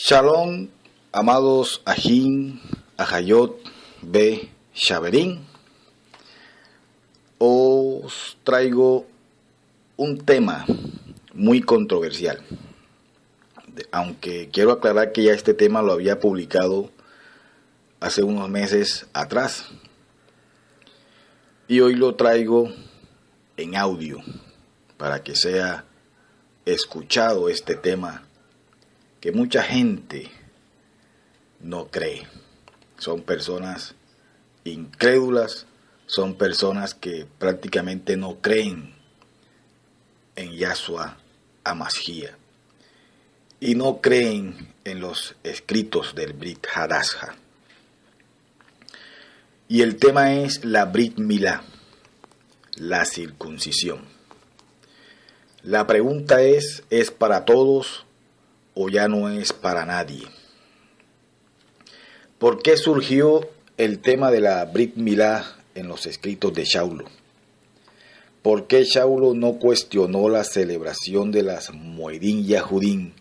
Shalom, amados Ajín, Ajayot, B. Shaverín. Os traigo un tema muy controversial. Aunque quiero aclarar que ya este tema lo había publicado hace unos meses atrás. Y hoy lo traigo en audio para que sea escuchado este tema que mucha gente no cree. Son personas incrédulas, son personas que prácticamente no creen en Yahshua HaMashiach y no creen en los escritos del Brit Hadasha. Y el tema es la Brit Milá, la circuncisión. La pregunta ¿es para todos o ya no es para nadie? ¿Por qué surgió el tema de la Brit Milá en los escritos de Shaulo? ¿Por qué Shaulo no cuestionó la celebración de las Moedín Yahudín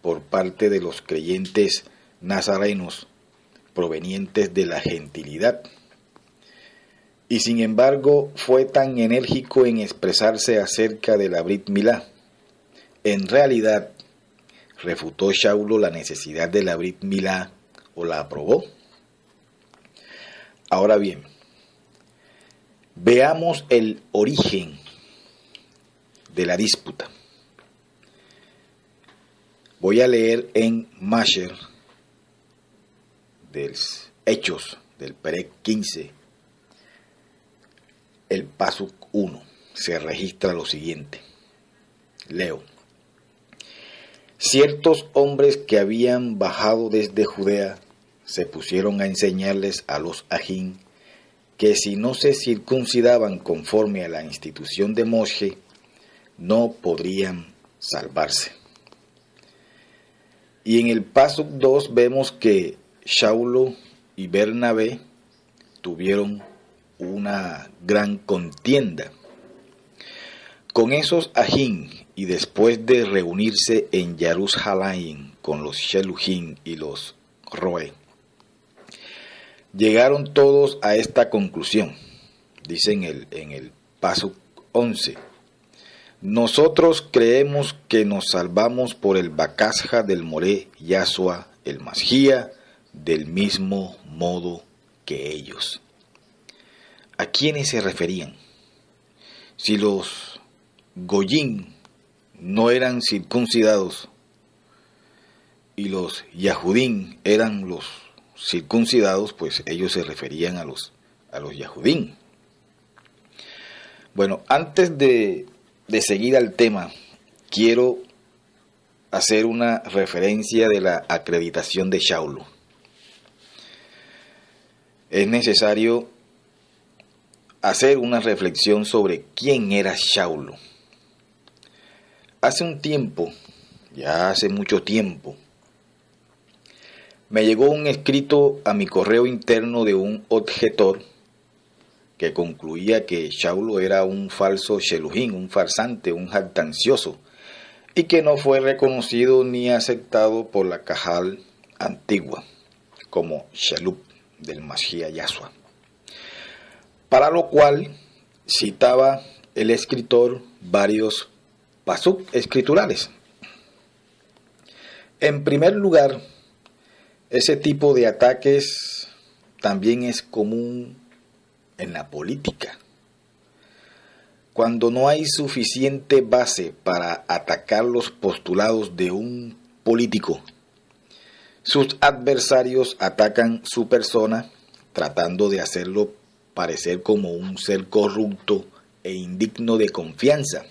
por parte de los creyentes nazarenos provenientes de la gentilidad? Y sin embargo fue tan enérgico en expresarse acerca de la Brit Milá. En realidad, ¿refutó Shaulo la necesidad de la Brit Milá o la aprobó? Ahora bien, veamos el origen de la disputa. Voy a leer en Masher de Hechos del Perec 15, el Pasuk 1. Se registra lo siguiente. Leo. Ciertos hombres que habían bajado desde Judea se pusieron a enseñarles a los ajín que si no se circuncidaban conforme a la institución de Moshe, no podrían salvarse. Y en el Pasuk 2 vemos que Shaulo y Bernabé tuvieron una gran contienda con esos ajín, y después de reunirse en Jerusalén con los Shelujín y los Roe, llegaron todos a esta conclusión. Dice en el Pasuk 11: nosotros creemos que nos salvamos por el Bakasja del Moré Yahshua el Mashiach, del mismo modo que ellos. ¿A quiénes se referían? Si los Goyín no eran circuncidados y los Yahudín eran los circuncidados, pues ellos se referían a los Yahudín. Bueno, antes de seguir al tema, quiero hacer una referencia de la acreditación de Shaulo. Es necesario hacer una reflexión sobre quién era Shaulo. Hace un tiempo, ya hace mucho tiempo, me llegó un escrito a mi correo interno de un objetor que concluía que Shaulo era un falso shelujín, un farsante, un jactancioso, y que no fue reconocido ni aceptado por la Cajal antigua como Shelub del Mashiach Yahshua. Para lo cual citaba el escritor varios pasuk escriturales. En primer lugar, ese tipo de ataques también es común en la política. Cuando no hay suficiente base para atacar los postulados de un político, sus adversarios atacan su persona tratando de hacerlo parecer como un ser corrupto e indigno de confianza.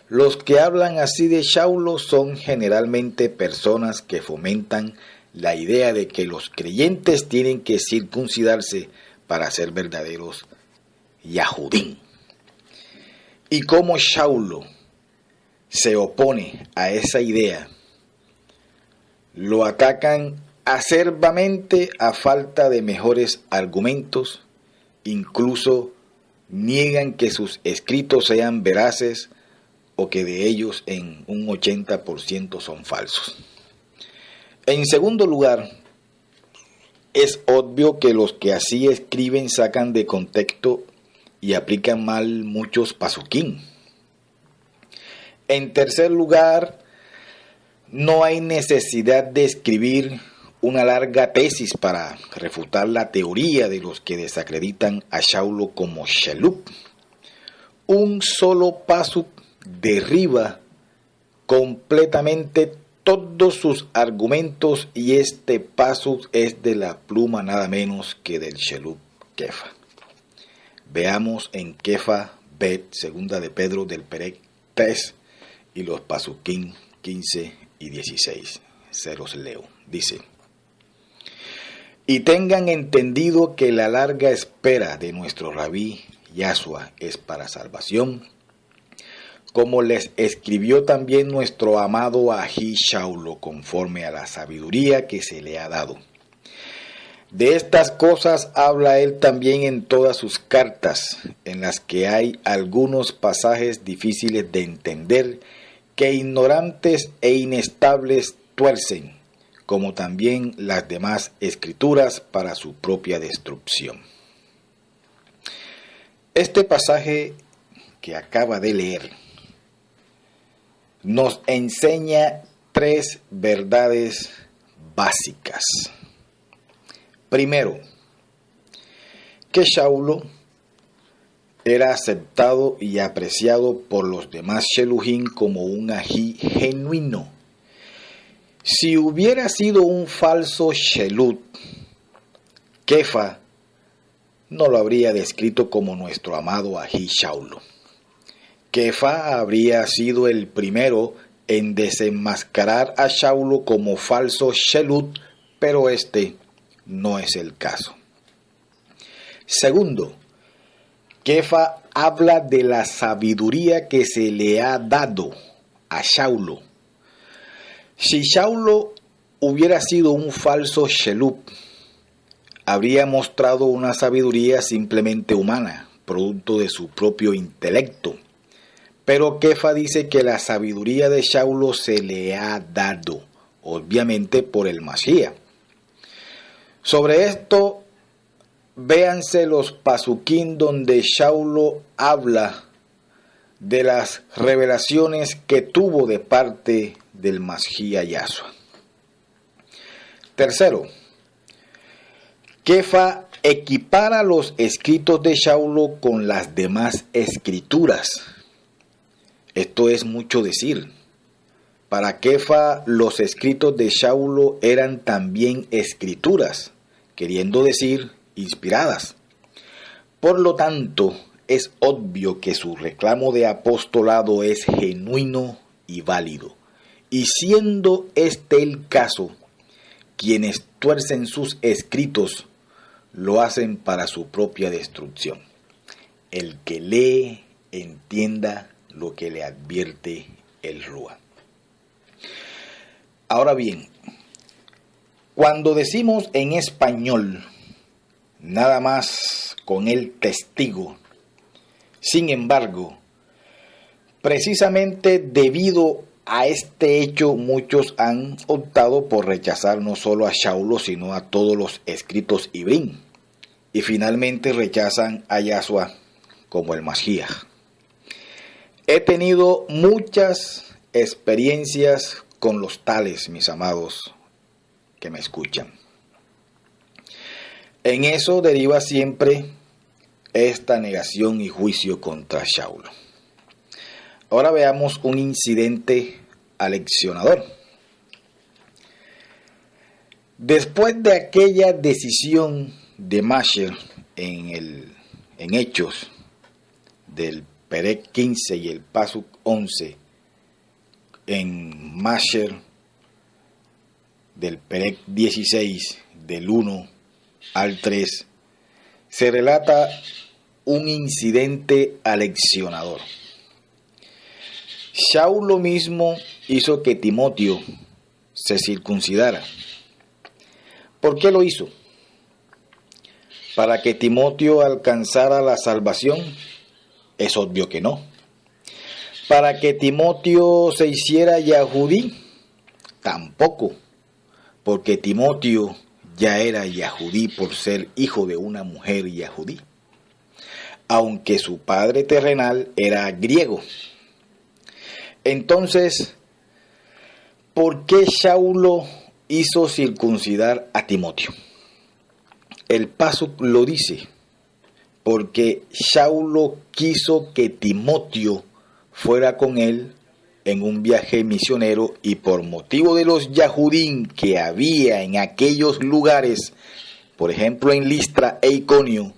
Los que hablan así de Shaulo son generalmente personas que fomentan la idea de que los creyentes tienen que circuncidarse para ser verdaderos Yahudín. Y como Shaulo se opone a esa idea, lo atacan acerbamente a falta de mejores argumentos, incluso niegan que sus escritos sean veraces o que de ellos en un 80% son falsos. En segundo lugar, es obvio que los que así escriben sacan de contexto y aplican mal muchos pasuquín. En tercer lugar, no hay necesidad de escribir una larga tesis para refutar la teoría de los que desacreditan a Shaulo como Shelup. Un solo pasuk derriba completamente todos sus argumentos y este pasuk es de la pluma nada menos que del Shelup Kefa. Veamos en Kefa Bet, segunda de Pedro del Perec 3 y los pasuquín 15 y 16. Se los leo. Dice: y tengan entendido que la larga espera de nuestro Rabí Yahshua es para salvación, como les escribió también nuestro amado Ají Shaulo, conforme a la sabiduría que se le ha dado. De estas cosas habla él también en todas sus cartas, en las que hay algunos pasajes difíciles de entender, que ignorantes e inestables tuercen, como también las demás escrituras para su propia destrucción. Este pasaje que acaba de leer nos enseña tres verdades básicas. Primero, que Shaulo era aceptado y apreciado por los demás Shelujín como un ají genuino. Si hubiera sido un falso Shelut, Kefa no lo habría descrito como nuestro amado ají Shaulo. Kefa habría sido el primero en desenmascarar a Shaulo como falso Shelut, pero este no es el caso. Segundo, Kefa habla de la sabiduría que se le ha dado a Shaulo. Si Shaulo hubiera sido un falso Shelut, habría mostrado una sabiduría simplemente humana, producto de su propio intelecto. Pero Kefa dice que la sabiduría de Shaulo se le ha dado, obviamente por el Mashiach. Sobre esto, véanse los pasuquín donde Shaulo habla de las revelaciones que tuvo de parte del Mashiach Yahshua. Tercero, Kefa equipara los escritos de Shaulo con las demás escrituras. Esto es mucho decir. Para Kefa, los escritos de Shaulo eran también escrituras, queriendo decir inspiradas. Por lo tanto, es obvio que su reclamo de apostolado es genuino y válido. Y siendo este el caso, quienes tuercen sus escritos lo hacen para su propia destrucción. El que lee, entienda lo que le advierte el Rúa. Ahora bien, cuando decimos en español, nada más con el testigo, sin embargo, precisamente debido a este hecho, muchos han optado por rechazar no solo a Shaulo, sino a todos los escritos Ibrín, y finalmente rechazan a Yahshua como el Mashiach. He tenido muchas experiencias con los tales, mis amados, que me escuchan. En eso deriva siempre esta negación y juicio contra Shaulo. Ahora veamos un incidente aleccionador. Después de aquella decisión de Masher en Hechos del Perec 15 y el Pasuk 11, en Masher del Perec 16, del 1 al 3, se relata un incidente aleccionador. Shaulo mismo hizo que Timoteo se circuncidara. ¿Por qué lo hizo? ¿Para que Timoteo alcanzara la salvación? Es obvio que no. ¿Para que Timoteo se hiciera yahudí? Tampoco. porque Timoteo ya era yahudí por ser hijo de una mujer yahudí, aunque su padre terrenal era griego. Entonces, ¿por qué Saulo hizo circuncidar a Timoteo? El Pasuk lo dice, porque Saulo quiso que Timoteo fuera con él en un viaje misionero, y por motivo de los Yahudín que había en aquellos lugares, por ejemplo en Listra e Iconio,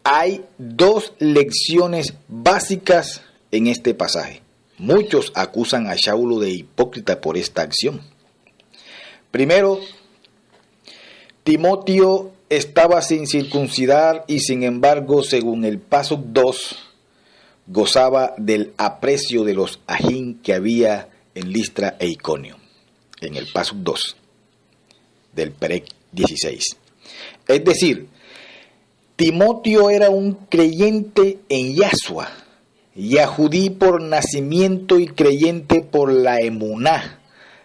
hay dos lecciones básicas en este pasaje. Muchos acusan a Saulo de hipócrita por esta acción. Primero, Timoteo estaba sin circuncidar y sin embargo, según el Pasuk 2, gozaba del aprecio de los ajín que había en Listra e Iconio, en el Pasuk 2 del Perec 16. Es decir, Timoteo era un creyente en Yahshua, yahudí por nacimiento y creyente por la emuná.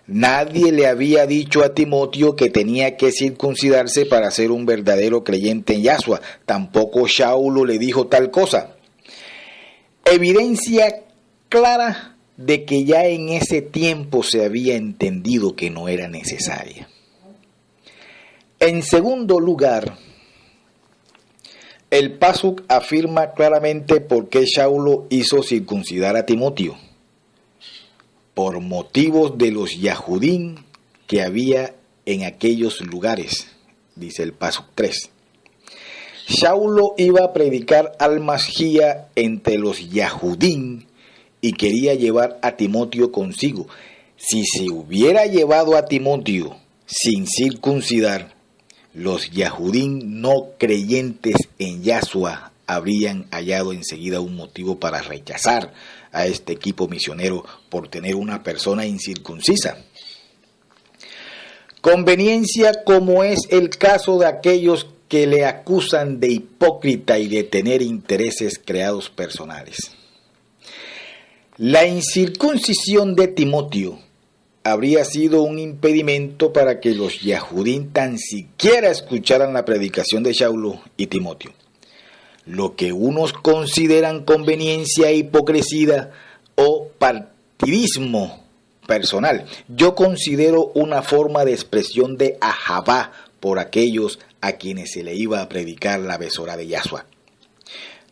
Nadie le había dicho a Timoteo que tenía que circuncidarse para ser un verdadero creyente en Yahshua. Tampoco Saulo le dijo tal cosa. Evidencia clara de que ya en ese tiempo se había entendido que no era necesaria. En segundo lugar, el Pasuk afirma claramente por qué Saulo hizo circuncidar a Timoteo. Por motivos de los Yahudín que había en aquellos lugares, dice el Pasuk 3. Saulo iba a predicar al Masía entre los Yahudín y quería llevar a Timoteo consigo. Si se hubiera llevado a Timoteo sin circuncidar, los Yahudín no creyentes en Yahshua habrían hallado enseguida un motivo para rechazar a este equipo misionero por tener una persona incircuncisa. Conveniencia como es el caso de aquellos que le acusan de hipócrita y de tener intereses creados personales. La incircuncisión de Timoteo habría sido un impedimento para que los Yahudín tan siquiera escucharan la predicación de Saulo y Timoteo. Lo que unos consideran conveniencia, hipocresía o partidismo personal, yo considero una forma de expresión de ahabá por aquellos a quienes se le iba a predicar la besora de Yahshua.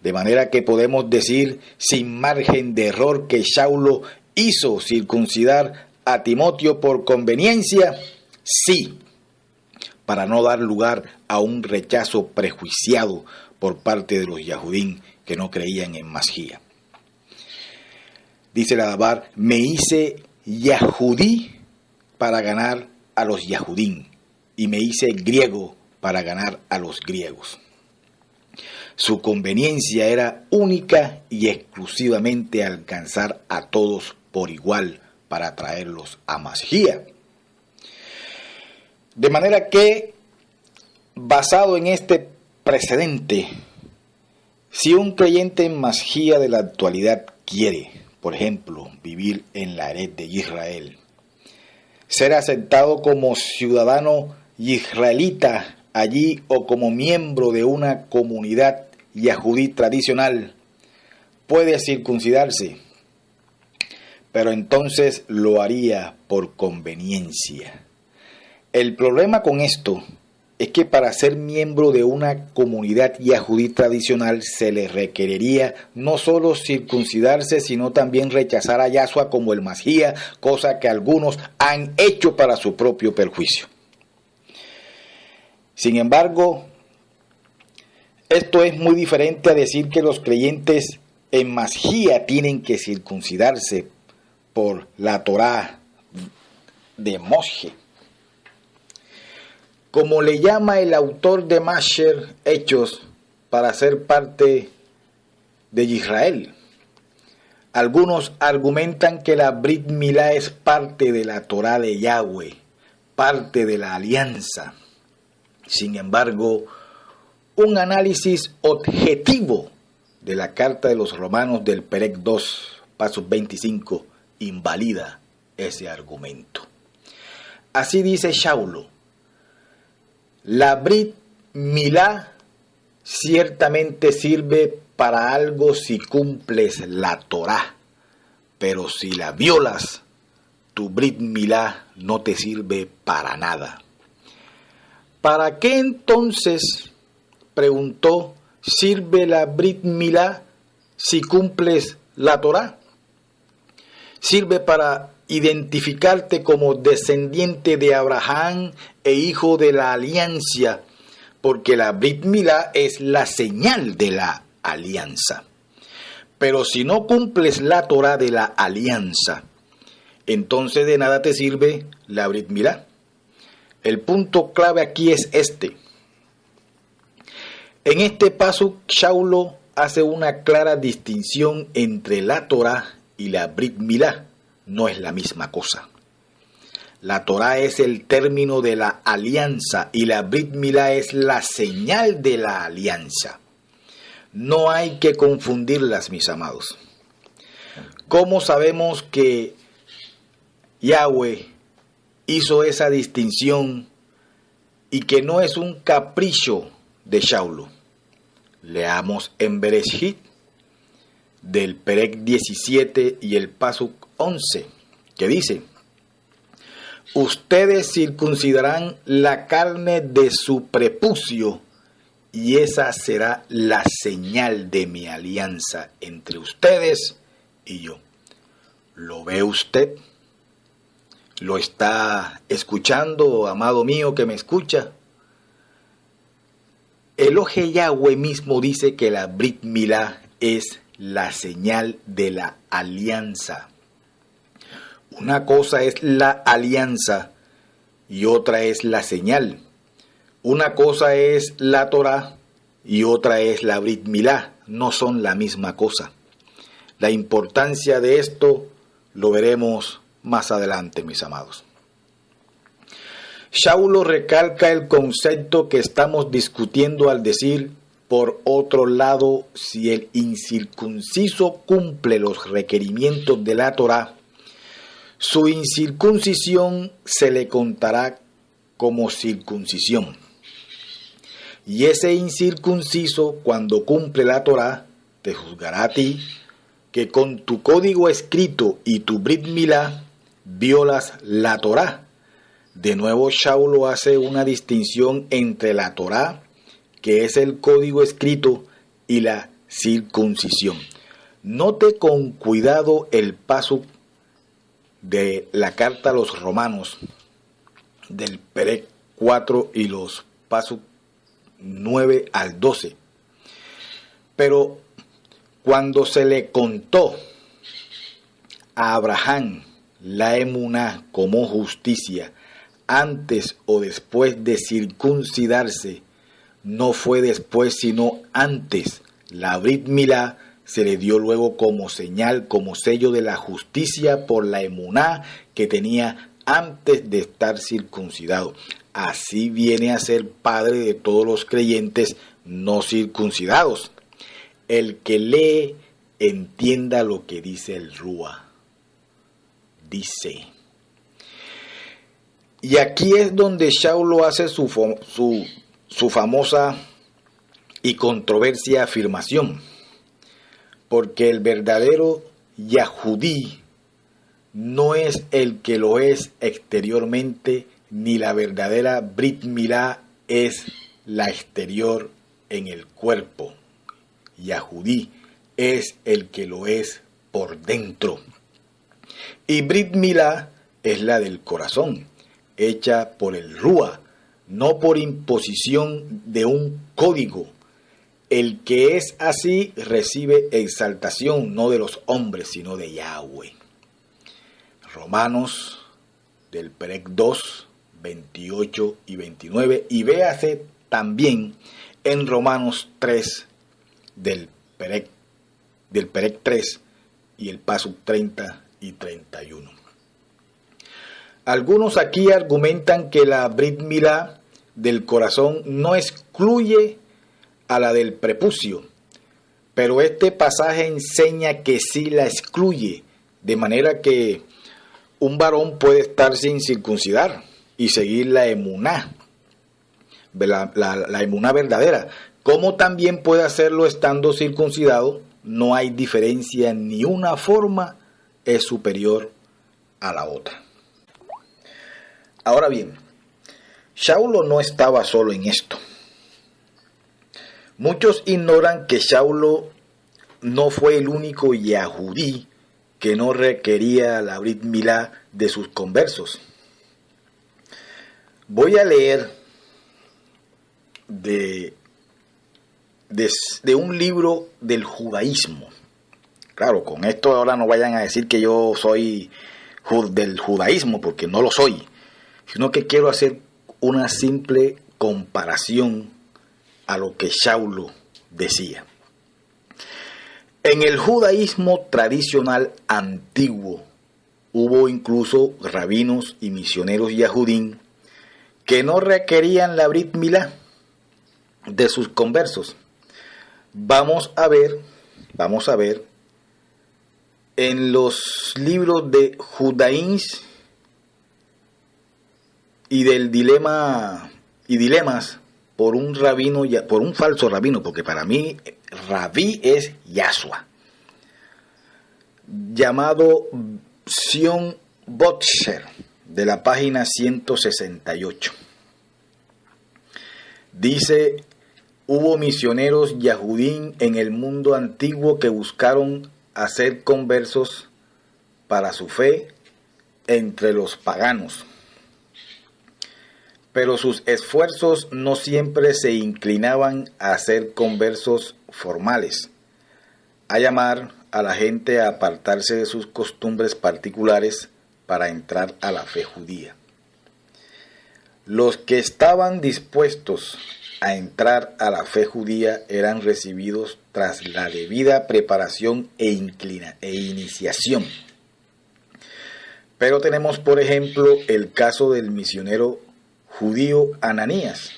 De manera que podemos decir sin margen de error que Saulo hizo circuncidar a Timoteo por conveniencia, sí, para no dar lugar a un rechazo prejuiciado por parte de los Yahudín que no creían en Masía. Dice la Dabar, me hice Yahudí para ganar a los Yahudín y me hice griego para ganar a los griegos. Su conveniencia era única y exclusivamente alcanzar a todos por igual para traerlos a Masía. De manera que, basado en este precedente, si un creyente en Masía de la actualidad quiere, por ejemplo, vivir en la Eretz de Israel, ser aceptado como ciudadano israelita allí o como miembro de una comunidad yahudí tradicional, puede circuncidarse, pero entonces lo haría por conveniencia. El problema con esto es que para ser miembro de una comunidad yahudí tradicional se le requeriría no solo circuncidarse, sino también rechazar a Yahshua como el Masía, cosa que algunos han hecho para su propio perjuicio. Sin embargo, esto es muy diferente a decir que los creyentes en Masía tienen que circuncidarse por la Torá de Moshe, como le llama el autor de Masher Hechos, para ser parte de Israel. Algunos argumentan que la Brit Milá es parte de la Torá de Yahweh, parte de la alianza. Sin embargo, un análisis objetivo de la carta de los Romanos del Perec 2, paso 25, invalida ese argumento. así dice Shaulo, la Brit Milá ciertamente sirve para algo si cumples la Torá, pero si la violas, tu Brit Milá no te sirve para nada. ¿Para qué entonces, preguntó, sirve la Brit Milá si cumples la Torá? Sirve para identificarte como descendiente de Abraham e hijo de la alianza, porque la Brit Milá es la señal de la alianza. Pero si no cumples la Torá de la alianza, entonces de nada te sirve la Brit Milá. El punto clave aquí es este. En este paso, Shaulo hace una clara distinción entre la Torá y la Brit Milá. No es la misma cosa. La Torá es el término de la alianza y la Brit Milá es la señal de la alianza. No hay que confundirlas, mis amados. ¿Cómo sabemos que Yahweh hizo esa distinción y que no es un capricho de Shaulo? Leamos en Bereshit, del Perec 17 y el Pasuk 11, que dice: ustedes circuncidarán la carne de su prepucio, y esa será la señal de mi alianza entre ustedes y yo. ¿Lo ve usted? ¿Lo está escuchando, amado mío que me escucha? Elohe Yahweh mismo dice que la Brit Milá es la señal de la alianza. Una cosa es la alianza y otra es la señal. Una cosa es la Torá y otra es la Brit Milá. No son la misma cosa. La importancia de esto lo veremos más adelante, mis amados. Shaulo recalca el concepto que estamos discutiendo al decir: por otro lado, si el incircunciso cumple los requerimientos de la Torá, su incircuncisión se le contará como circuncisión. Y ese incircunciso, cuando cumple la Torá, te juzgará a ti, que con tu código escrito y tu Brit Milá violas la Torá. De nuevo, Shaulo hace una distinción entre la Torá, que es el código escrito, y la circuncisión. Note con cuidado el paso de la carta a los Romanos, del Perec 4 y los pasos 9 al 12. Pero cuando se le contó a Abraham la emuná como justicia, antes o después de circuncidarse, no fue después sino antes. La Brit Milá se le dio luego como señal, como sello de la justicia por la emuná que tenía antes de estar circuncidado. Así viene a ser padre de todos los creyentes no circuncidados. El que lee, entienda lo que dice el Rúa. Dice. Y aquí es donde Shaulo hace su famosa y controversia afirmación. Porque el verdadero Yahudí no es el que lo es exteriormente, ni la verdadera Brit Milá es la exterior en el cuerpo. Yahudí es el que lo es por dentro. Y Brit Milá es la del corazón, hecha por el Rúa, no por imposición de un código. El que es así recibe exaltación, no de los hombres, sino de Yahweh. Romanos, del Perec 2, 28 y 29. Y véase también en Romanos 3, del Perec 3 y el paso 30 y 31. Algunos aquí argumentan que la Brit Milá del corazón no excluye a la del prepucio, pero este pasaje enseña que sí la excluye, de manera que un varón puede estar sin circuncidar, y seguir la emuná, la emuná verdadera, como también puede hacerlo estando circuncidado. No hay diferencia, ni una forma es superior a la otra. Ahora bien, Saulo no estaba solo en esto. Muchos ignoran que Saulo no fue el único yahudí que no requería la Brit Milá de sus conversos. Voy a leer de un libro del judaísmo. Claro, con esto ahora no vayan a decir que yo soy del judaísmo, porque no lo soy, sino que quiero hacer una simple comparación a lo que Saulo decía. En el judaísmo tradicional antiguo hubo incluso rabinos y misioneros yahudín que no requerían la Brit Milá de sus conversos. Vamos a ver en los libros de Judaísmo y del dilemas por un falso rabino, porque para mí rabí es Yahshua, llamado Zion Botcher, de la página 168. Dice: hubo misioneros yahudín en el mundo antiguo que buscaron hacer conversos para su fe entre los paganos, pero sus esfuerzos no siempre se inclinaban a hacer conversos formales, a llamar a la gente a apartarse de sus costumbres particulares para entrar a la fe judía. Los que estaban dispuestos a entrar a la fe judía eran recibidos tras la debida preparación e iniciación. Pero tenemos, por ejemplo, el caso del misionero judío Ananías,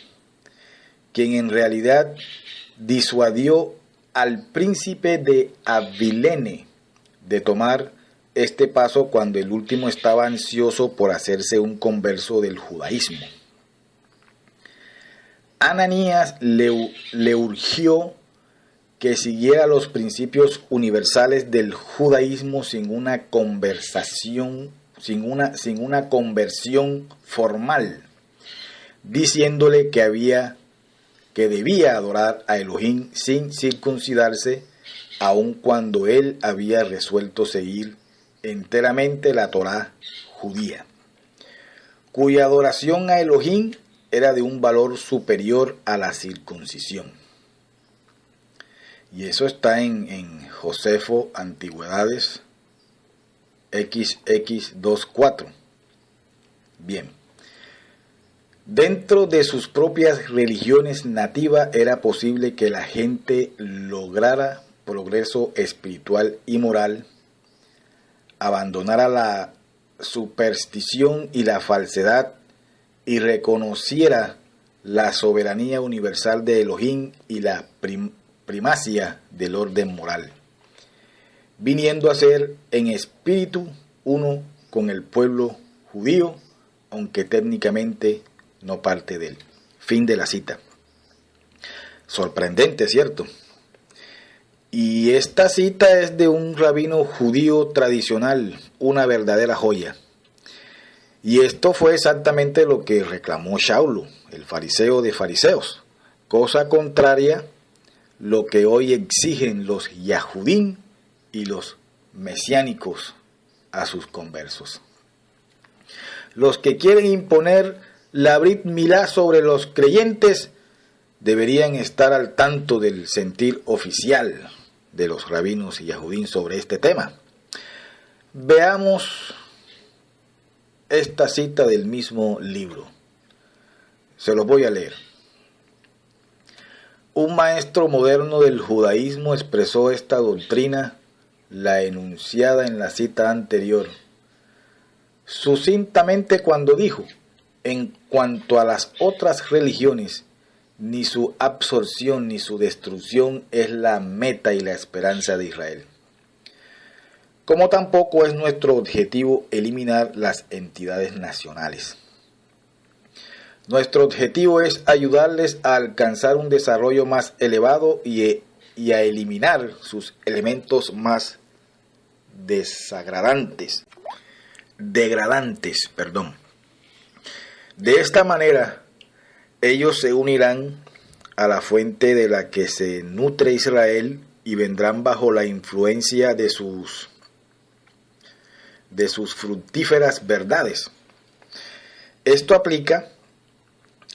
quien en realidad disuadió al príncipe de Abilene de tomar este paso cuando el último estaba ansioso por hacerse un converso del judaísmo. Ananías le urgió que siguiera los principios universales del judaísmo sin una conversión formal, diciéndole que debía adorar a Elohim sin circuncidarse, aun cuando él había resuelto seguir enteramente la Torá judía, cuya adoración a Elohim era de un valor superior a la circuncisión. Y eso está en Josefo Antigüedades XX24. Bien. Dentro de sus propias religiones nativas era posible que la gente lograra progreso espiritual y moral, abandonara la superstición y la falsedad y reconociera la soberanía universal de Elohim y la primacia del orden moral, viniendo a ser en espíritu uno con el pueblo judío, aunque técnicamente no parte de él. Fin de la cita. Sorprendente, ¿cierto? Y esta cita es de un rabino judío tradicional, una verdadera joya. Y esto fue exactamente lo que reclamó Saulo, el fariseo de fariseos, cosa contraria lo que hoy exigen los yahudín y los mesiánicos a sus conversos. Los que quieren imponer la Brit Milá sobre los creyentes deberían estar al tanto del sentir oficial de los rabinos y yahudín sobre este tema. Veamos esta cita del mismo libro. Se los voy a leer. Un maestro moderno del judaísmo expresó esta doctrina, la enunciada en la cita anterior, sucintamente cuando dijo: en cuanto a las otras religiones, ni su absorción ni su destrucción es la meta y la esperanza de Israel. Como tampoco es nuestro objetivo eliminar las entidades nacionales. Nuestro objetivo es ayudarles a alcanzar un desarrollo más elevado y a eliminar sus elementos más degradantes. De esta manera, ellos se unirán a la fuente de la que se nutre Israel y vendrán bajo la influencia de sus fructíferas verdades. Esto aplica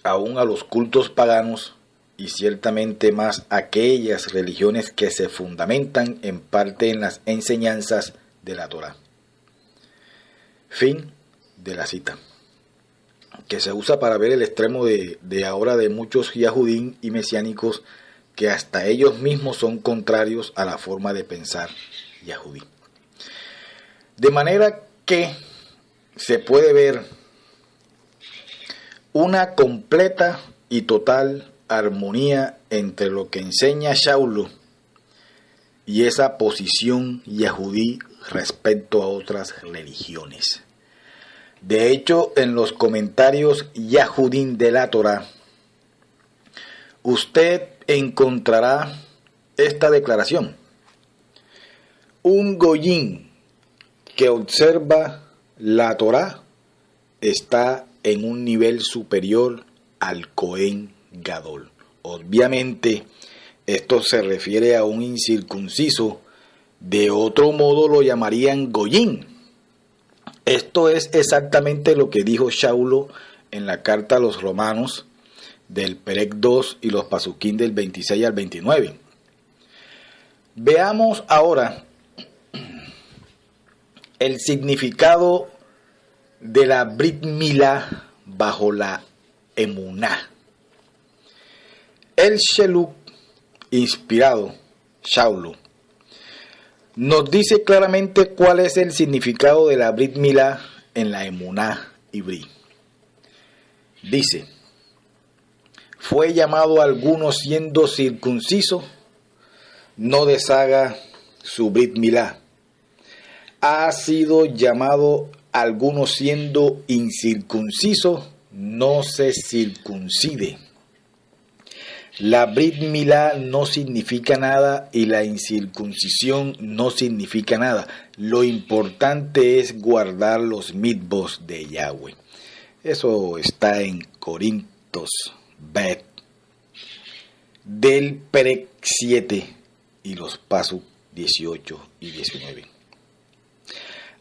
aún a los cultos paganos y ciertamente más a aquellas religiones que se fundamentan en parte en las enseñanzas de la Torá. Fin de la cita, que se usa para ver el extremo de ahora de muchos yahudín y mesiánicos que hasta ellos mismos son contrarios a la forma de pensar yahudí. De manera que se puede ver una completa y total armonía entre lo que enseña Shaulo y esa posición yahudí respecto a otras religiones. De hecho, en los comentarios yahudín de la Torá, usted encontrará esta declaración: un goyín que observa la Torá está en un nivel superior al Cohen Gadol. Obviamente, esto se refiere a un incircunciso. De otro modo lo llamarían goyín. Esto es exactamente lo que dijo Shaulo en la carta a los romanos del Perec 2 y los Pasuquín del 26 al 29. Veamos ahora el significado de la Brit Milá bajo la Emuná. El Sheluk, inspirado, Shaulo, nos dice claramente cuál es el significado de la Brit Milá en la Emuná Ibrí. Dice: fue llamado a algunos siendo circunciso, no deshaga su Brit Milá. Ha sido llamado a algunos siendo incircunciso, no se circuncide. La Brit Milá no significa nada y la incircuncisión no significa nada. Lo importante es guardar los mitzvos de Yahweh. Eso está en Corintios Bet del Perec 7 y los Pasuk 18 y 19.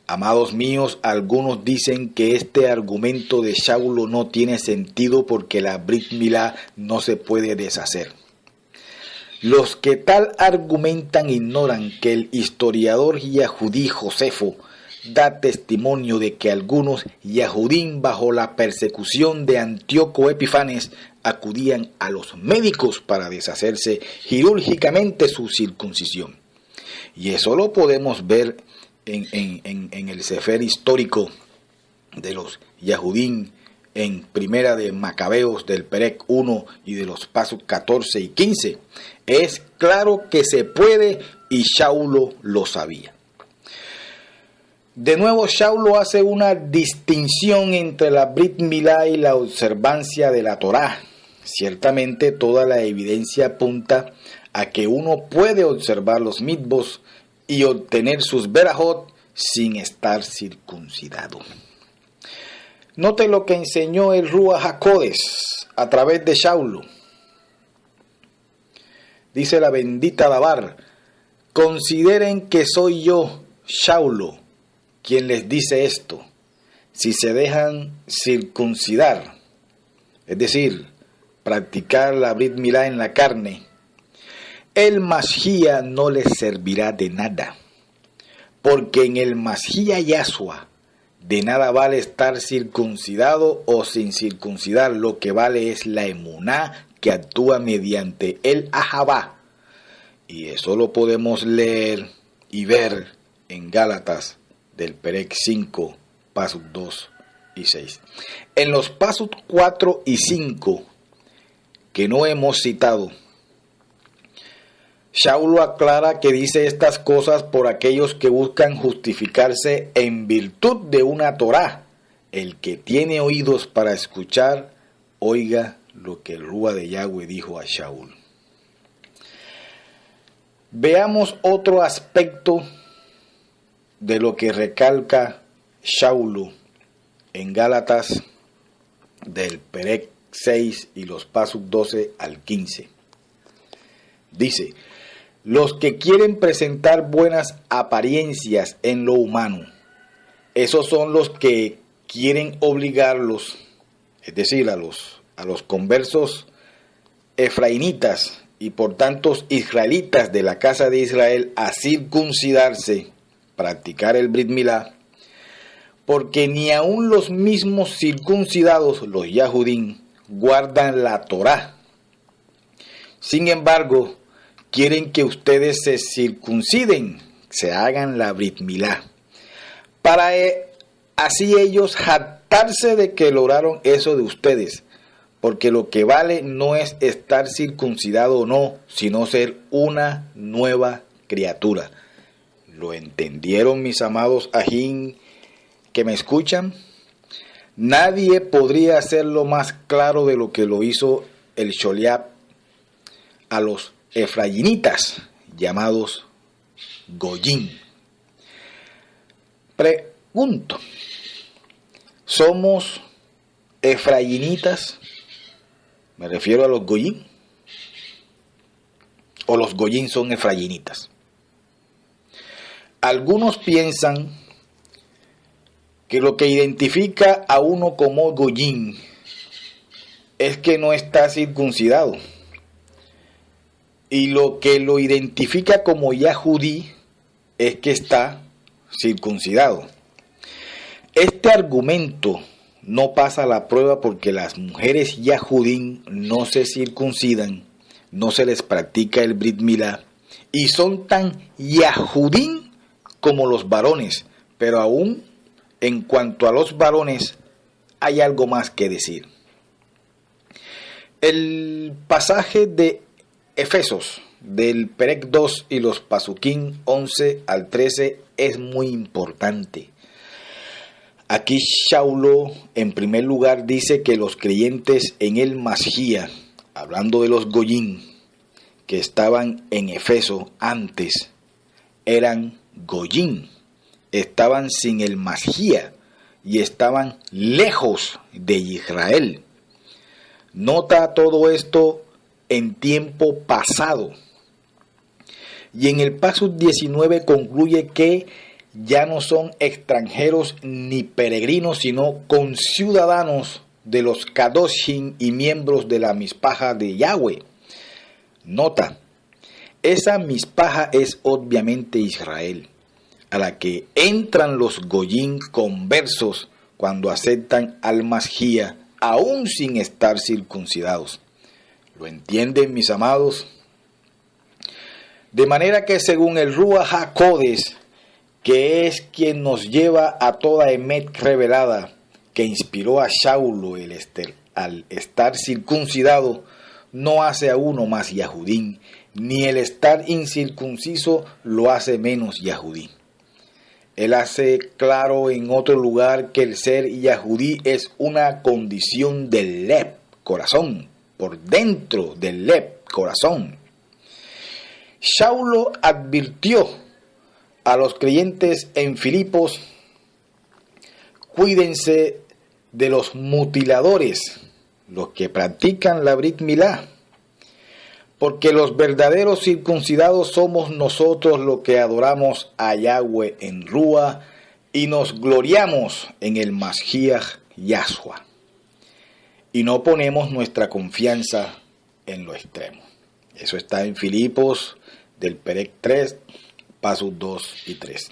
Amados míos, algunos dicen que este argumento de Shaulo no tiene sentido porque la Brit Milá no se puede deshacer. Los que tal argumentan ignoran que el historiador yahudí Josefo da testimonio de que algunos yahudín bajo la persecución de Antíoco Epifanes acudían a los médicos para deshacerse quirúrgicamente su circuncisión. Y eso lo podemos ver en el Sefer histórico de los Yahudín, en Primera de Macabeos del Perec 1 y de los Pasuk 14 y 15. Es claro que se puede y Shaulo lo sabía. De nuevo, Shaulo hace una distinción entre la Brit Milá y la observancia de la Torá. Ciertamente toda la evidencia apunta a que uno puede observar los mitzvos y obtener sus verajot sin estar circuncidado. Note lo que enseñó el Ruach HaKodesh a través de Shaulo. Dice la bendita Dabar: consideren que soy yo, Shaulo, quien les dice esto. Si se dejan circuncidar, es decir, practicar la Brit Milá en la carne, el Mashiach no les servirá de nada, porque en el Mashiach Yahshua de nada vale estar circuncidado o sin circuncidar. Lo que vale es la emuná que actúa mediante el ahabá, y eso lo podemos leer y ver en Gálatas del Perec 5, Pasuk 2 y 6. En los Pasuk 4 y 5 que no hemos citado, Shaulo aclara que dice estas cosas por aquellos que buscan justificarse en virtud de una Torá. El que tiene oídos para escuchar, Oiga lo que el Rúa de Yahweh dijo a Shaul. Veamos otro aspecto de lo que recalca Shaul en Gálatas del Perec 6 y los pasos 12 al 15. Dice: los que quieren presentar buenas apariencias en lo humano, esos son los que quieren obligarlos, es decir, a los conversos efraínitas y por tanto israelitas de la casa de Israel a circuncidarse, practicar el Brit Milá, porque ni aun los mismos circuncidados, los Yahudim, guardan la Torá. Sin embargo, quieren que ustedes se circunciden, se hagan la Brit Milá, para así ellos jactarse de que lograron eso de ustedes, porque lo que vale no es estar circuncidado o no, sino ser una nueva criatura. ¿Lo entendieron, mis amados ajín que me escuchan? Nadie podría hacerlo más claro de lo que lo hizo el Sholiab a los efraínitas, llamados Goyim. Pregunto, ¿somos efraínitas? Me refiero a los Goyim. ¿O los Goyim son efraínitas? Algunos piensan que lo que identifica a uno como Goyim es que no está circuncidado. Y lo que lo identifica como Yahudí es que está circuncidado. Este argumento no pasa la prueba porque las mujeres Yahudim no se circuncidan, no se les practica el Brit Milá y son tan Yahudim como los varones, pero aún en cuanto a los varones hay algo más que decir. El pasaje de Efesios del Perec 2 y los Pasuquín 11 al 13 es muy importante. Aquí Shaul en primer lugar dice que los creyentes en el Mashiach, hablando de los Goyim que estaban en Efeso antes, eran Goyim, estaban sin el Mashiach y estaban lejos de Israel. Nota todo esto en tiempo pasado. Y en el paso 19 concluye que ya no son extranjeros ni peregrinos, sino conciudadanos de los Kadoshim y miembros de la mispaja de Yahweh. Nota, esa mispaja es obviamente Israel, a la que entran los Goyim conversos cuando aceptan al Mashiach, aún sin estar circuncidados. ¿Lo entienden, mis amados? De manera que según el Ruach HaKodesh, que es quien nos lleva a toda Emet revelada, que inspiró a Shaul al estar circuncidado, no hace a uno más Yahudim, ni el estar incircunciso lo hace menos Yahudí. Él hace claro en otro lugar que el ser Yahudí es una condición del Leb, corazón, por dentro del Leb, corazón. Shaul advirtió a los creyentes en Filipos: cuídense de los mutiladores, los que practican la Brit Milá, porque los verdaderos circuncidados somos nosotros los que adoramos a Yahweh en Rúa y nos gloriamos en el Mashiach Yahshua, y no ponemos nuestra confianza en lo extremo. Eso está en Filipos del Perec 3, pasos 2 y 3.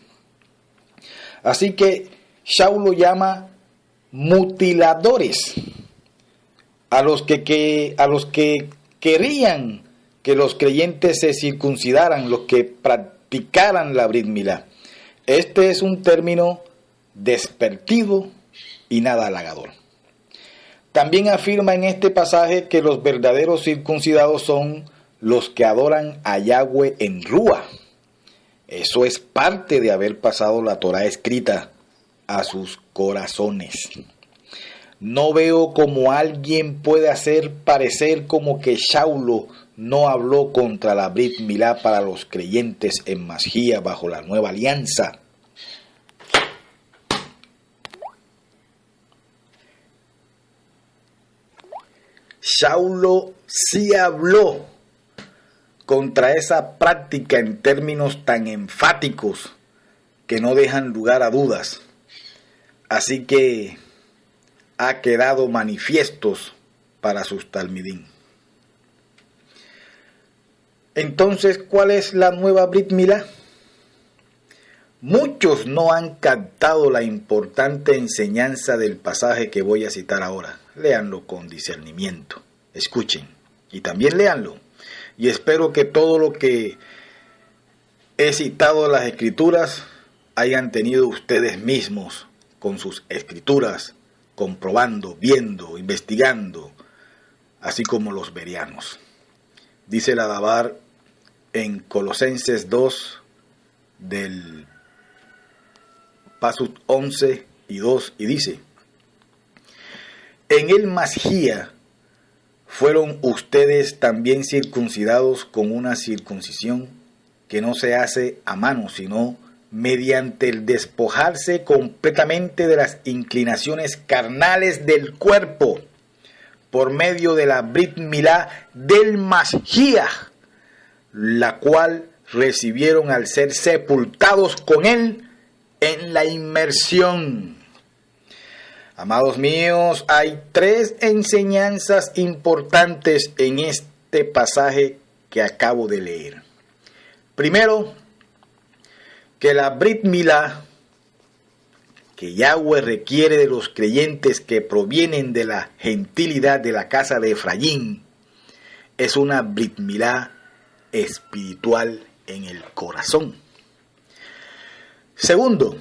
Así que Shaul lo llama mutiladores a los que querían que los creyentes se circuncidaran, los que practicaran la Brit Milá. Este es un término despectivo y nada halagador. También afirma en este pasaje que los verdaderos circuncidados son los que adoran a Yahweh en Rúa. Eso es parte de haber pasado la Torá escrita a sus corazones. No veo cómo alguien puede hacer parecer como que Saulo no habló contra la Brit Milá para los creyentes en Masía bajo la nueva alianza. Saulo sí habló contra esa práctica en términos tan enfáticos que no dejan lugar a dudas. Así que ha quedado manifiestos para sus talmidín. Entonces, ¿cuál es la nueva Brit Milá? Muchos no han captado la importante enseñanza del pasaje que voy a citar ahora. Léanlo con discernimiento. Escuchen y también léanlo. Y espero que todo lo que he citado en las Escrituras hayan tenido ustedes mismos con sus escrituras, comprobando, viendo, investigando, así como los bereanos. Dice la Dabar en Colosenses 2, del pasos 11 y 2, y dice: en el Masía fueron ustedes también circuncidados con una circuncisión que no se hace a mano, sino mediante el despojarse completamente de las inclinaciones carnales del cuerpo, por medio de la Brit Milá del Masía, la cual recibieron al ser sepultados con él en la inmersión. Amados míos, hay 3 enseñanzas importantes en este pasaje que acabo de leer. Primero, que la Brit Milá que Yahweh requiere de los creyentes que provienen de la gentilidad de la casa de Efraín es una Brit Milá espiritual en el corazón. Segundo,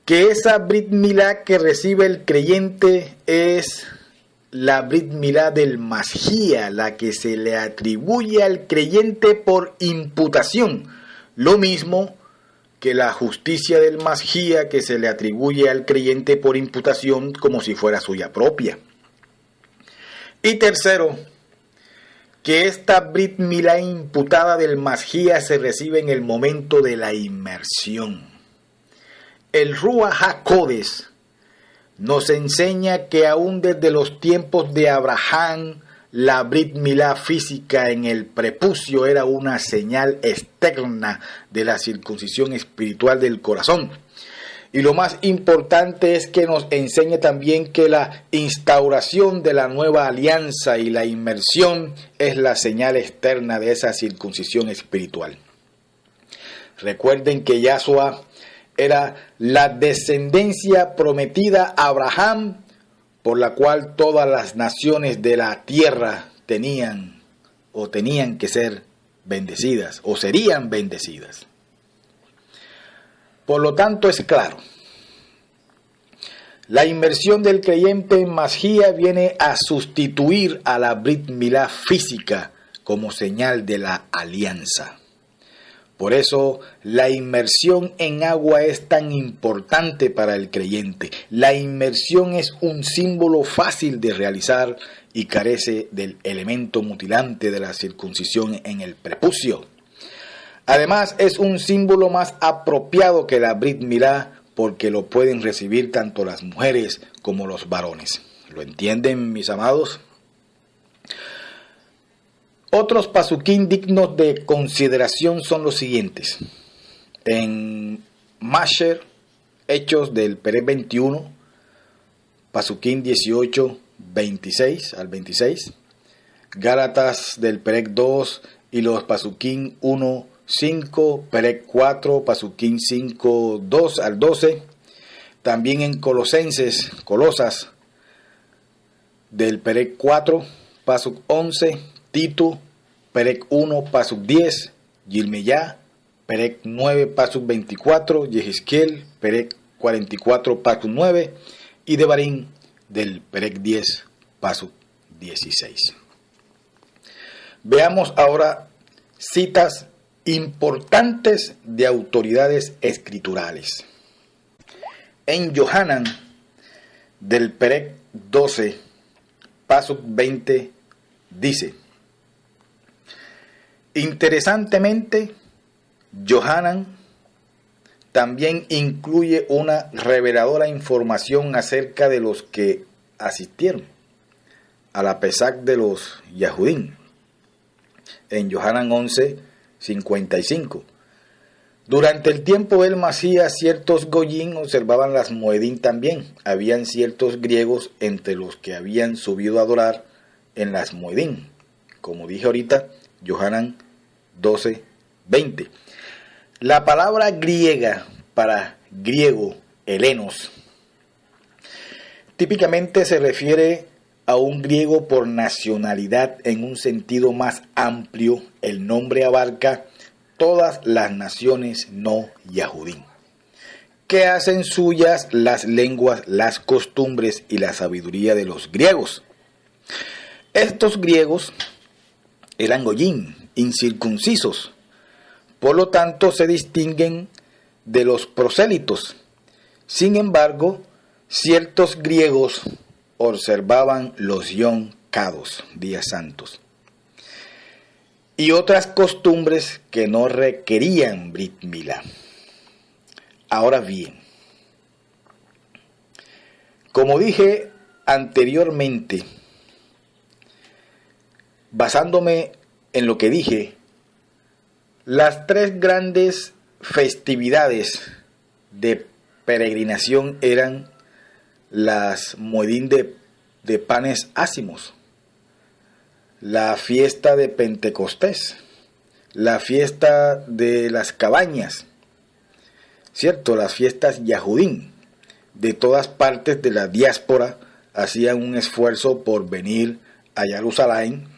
que esa Brit Milá que recibe el creyente es la Brit Milá del Masía, la que se le atribuye al creyente por imputación, lo mismo que la justicia del Masía que se le atribuye al creyente por imputación como si fuera suya propia. Y tercero, que esta Brit Milá imputada del Masía se recibe en el momento de la inmersión. El Ruach HaKodesh nos enseña que aún desde los tiempos de Abraham, la Brit Milá física en el prepucio era una señal externa de la circuncisión espiritual del corazón. Y lo más importante es que nos enseña también que la instauración de la nueva alianza y la inmersión es la señal externa de esa circuncisión espiritual. Recuerden que Yahshua era la descendencia prometida a Abraham, por la cual todas las naciones de la tierra tenían que ser bendecidas o serían bendecidas. Por lo tanto, es claro, la inmersión del creyente en Masía viene a sustituir a la Brit Milá física como señal de la alianza. Por eso, la inmersión en agua es tan importante para el creyente. La inmersión es un símbolo fácil de realizar y carece del elemento mutilante de la circuncisión en el prepucio. Además, es un símbolo más apropiado que la Brit Milá porque lo pueden recibir tanto las mujeres como los varones. ¿Lo entienden, mis amados? Otros pasuquín dignos de consideración son los siguientes. En Masher, Hechos del Perec 21, pasuquín 18, 26 al 26. Gálatas del Perec 2 y los pasuquín 1, 5, Perec 4, pasuquín 5, 2 al 12. También en Colosas del Perec 4, pasuc 11, Tito, Perec 1, Pasuk 10, Yirmeyá, Perec 9, Pasuk 24, Yehezquiel, Perec 44, Pasuk 9, y Devarim del Perec 10, Pasuk 16. Veamos ahora citas importantes de autoridades escriturales. En Yohanan del Perec 12, Pasuk 20, dice: interesantemente, Yohanan también incluye una reveladora información acerca de los que asistieron a la Pesach de los Yahudim. En Yohanan 11, 55. Durante el tiempo del Masías, ciertos goyín observaban las moedín también. Habían ciertos griegos entre los que habían subido a adorar en las moedín. Como dije ahorita, Yohanan 12, 20. La palabra griega para griego, helenos, típicamente se refiere a un griego por nacionalidad. En un sentido más amplio, el nombre abarca todas las naciones no Yahudim, que hacen suyas las lenguas, las costumbres y la sabiduría de los griegos. Estos griegos eran goyim, incircuncisos, por lo tanto se distinguen de los prosélitos. Sin embargo, ciertos griegos observaban los Yom Kados, días santos, y otras costumbres que no requerían Brit Milá. Ahora bien, como dije anteriormente, basándome en lo que dije, las tres grandes festividades de peregrinación eran las moedín de panes ácimos, la fiesta de Pentecostés, la fiesta de las cabañas, ¿cierto? Las fiestas Yahudín. De todas partes de la diáspora hacían un esfuerzo por venir a Jerusalén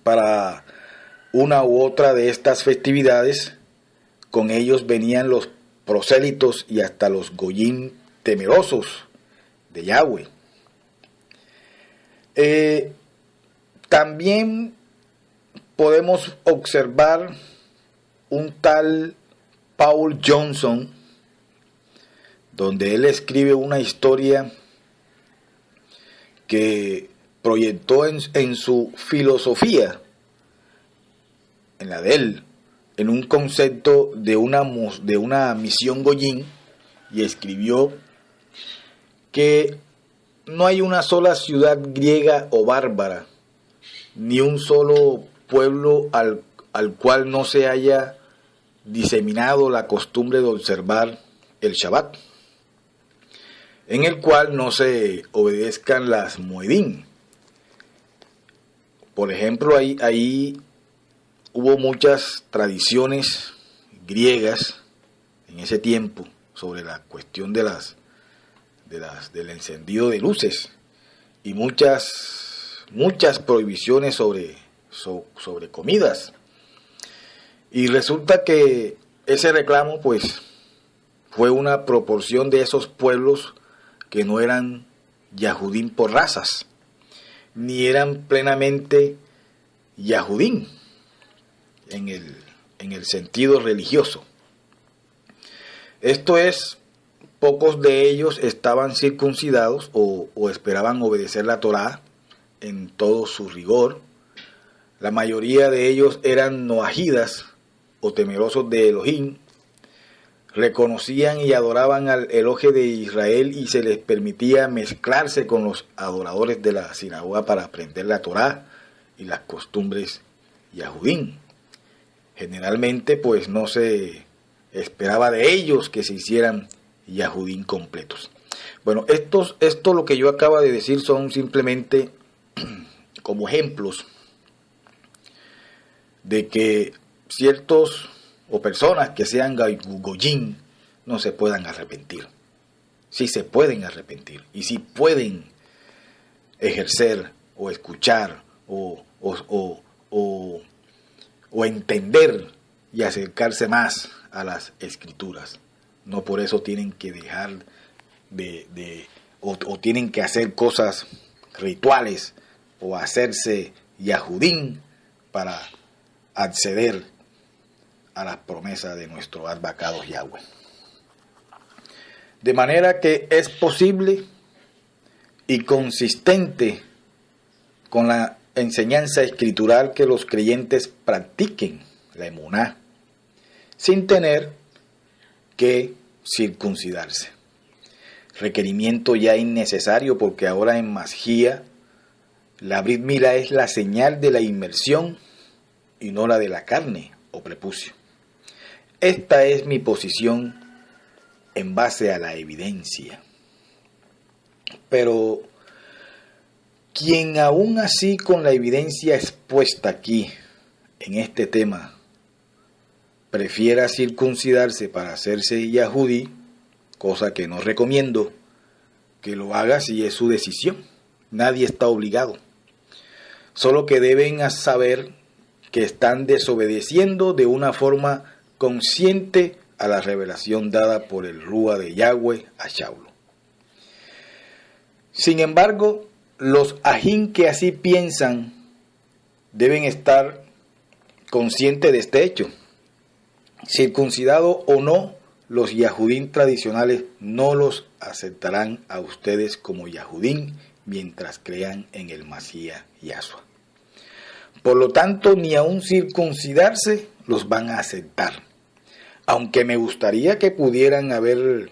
para una u otra de estas festividades. Con ellos venían los prosélitos y hasta los goyim temerosos de Yahweh. También podemos observar un tal Paul Johnson, donde él escribe una historia que proyectó en su filosofía, en la de él, en un concepto de una misión goyín, y escribió que no hay una sola ciudad griega o bárbara, ni un solo pueblo al cual no se haya diseminado la costumbre de observar el Shabbat, en el cual no se obedezcan las moedín. Por ejemplo, ahí hubo muchas tradiciones griegas en ese tiempo sobre la cuestión del encendido de luces, y muchas prohibiciones sobre comidas. Y resulta que ese reclamo pues fue una proporción de esos pueblos que no eran Yahudim por razas, ni eran plenamente Yahudim en el sentido religioso. Esto es, pocos de ellos estaban circuncidados o esperaban obedecer la Torá en todo su rigor. La mayoría de ellos eran noajidas o temerosos de Elohim, reconocían y adoraban al Elohe de Israel, y se les permitía mezclarse con los adoradores de la sinagoga para aprender la Torá y las costumbres Yahudim. Generalmente pues no se esperaba de ellos que se hicieran Yahudim completos. Bueno, esto lo que yo acabo de decir son simplemente como ejemplos de que ciertos o personas que sean goyim no se puedan arrepentir. Sí se pueden arrepentir, y sí pueden ejercer o escuchar o entender y acercarse más a las escrituras. No por eso tienen que dejar o tienen que hacer cosas rituales o hacerse Yahudim para acceder a las promesas de nuestro Adbacados Yahweh. De manera que es posible y consistente con la enseñanza escritural que los creyentes practiquen la emuná sin tener que circuncidarse. Requerimiento ya innecesario porque ahora en Masjía la Brit Milá es la señal de la inmersión y no la de la carne o prepucio. Esta es mi posición en base a la evidencia. Pero quien aún así con la evidencia expuesta aquí en este tema prefiera circuncidarse para hacerse yahudí, cosa que no recomiendo, que lo haga si es su decisión. Nadie está obligado. Solo que deben saber que están desobedeciendo de una forma consciente a la revelación dada por el Rúa de Yahweh a Shaulo. Sin embargo, los ajín que así piensan deben estar conscientes de este hecho. Circuncidado o no, los yahudín tradicionales no los aceptarán a ustedes como yahudín mientras crean en el Mashiach Yahshua. Por lo tanto, ni aun circuncidarse los van a aceptar. Aunque me gustaría que pudieran haber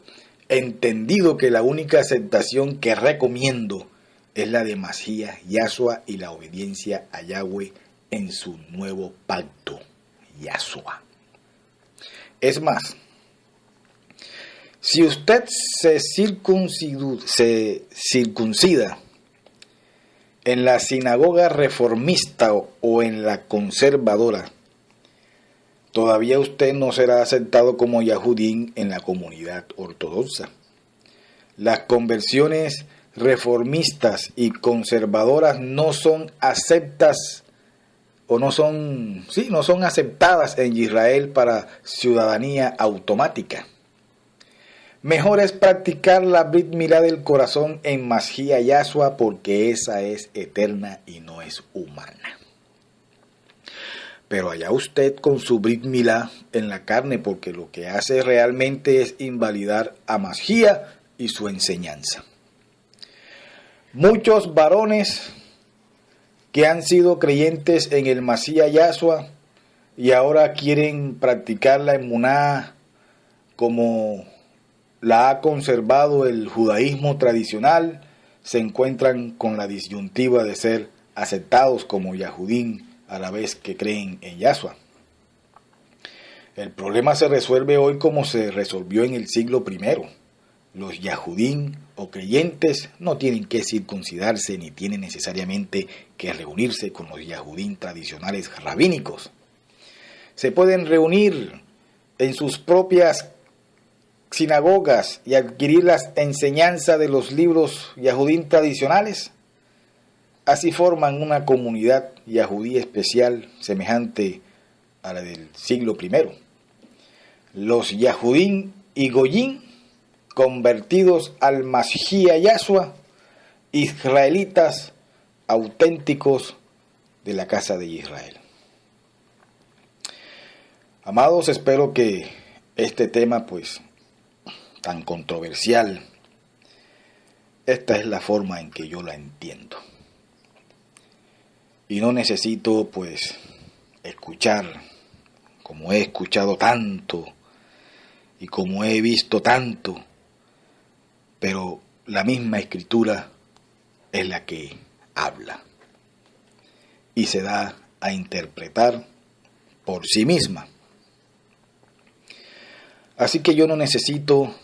entendido que la única aceptación que recomiendo es la de Mashiach Yahshua y la obediencia a Yahweh en su nuevo pacto, Yahshua. Es más, si usted se circuncida en la sinagoga reformista o en la conservadora, todavía usted no será aceptado como yahudín en la comunidad ortodoxa. Las conversiones reformistas y conservadoras no son aceptadas o no son aceptadas en Israel para ciudadanía automática. Mejor es practicar la Brit Milá del corazón en Mashiach Yahshua porque esa es eterna y no es humana. Pero allá usted con su Brit Milá en la carne porque lo que hace realmente es invalidar a Mashiach y su enseñanza. Muchos varones que han sido creyentes en el Mashiach Yahshua y ahora quieren practicar la emuná como la ha conservado el judaísmo tradicional, se encuentran con la disyuntiva de ser aceptados como yahudín a la vez que creen en Yahshua. El problema se resuelve hoy como se resolvió en el siglo I. Los yahudín o creyentes no tienen que circuncidarse ni tienen necesariamente que reunirse con los yahudín tradicionales rabínicos. Se pueden reunir en sus propias sinagogas y adquirir las enseñanzas de los libros yahudín tradicionales. Así forman una comunidad yahudí especial semejante a la del siglo I. Los yahudín y goyín convertidos al Mashiach Yahshua, israelitas auténticos de la casa de Israel. Amados, espero que este tema tan controversial, esta es la forma en que yo la entiendo. Y no necesito escuchar, como he escuchado tanto y como he visto tanto, pero la misma escritura es la que habla y se da a interpretar por sí misma. Así que yo no necesito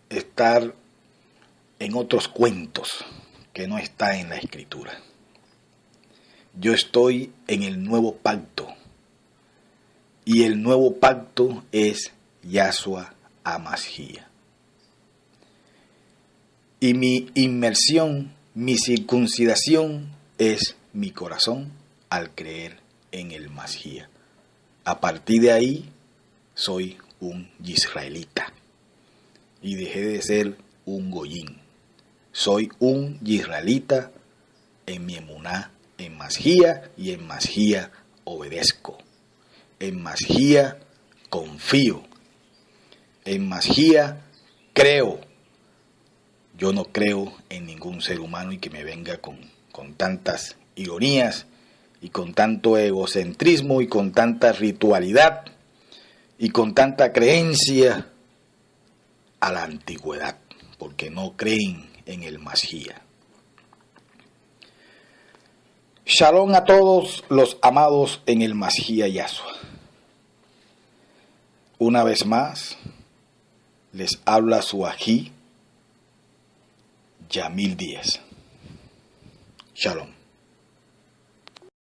estar en otros cuentos que no está en la escritura. Yo estoy en el nuevo pacto y el nuevo pacto es Yahshua HaMashiach. Y mi inmersión, mi circuncidación es mi corazón al creer en el Mashiach. A partir de ahí soy un israelita y dejé de ser un goyín. Soy un israelita en mi emuná, en Mashiach, y en Mashiach obedezco. En Mashiach confío. En Mashiach creo. Yo no creo en ningún ser humano y que me venga con tantas ironías y con tanto egocentrismo y con tanta ritualidad y con tanta creencia a la antigüedad, porque no creen en el Mashiach. Shalom a todos los amados en el Mashiach Yahshua. Una vez más, les habla su ají, Yamil Díaz. Shalom.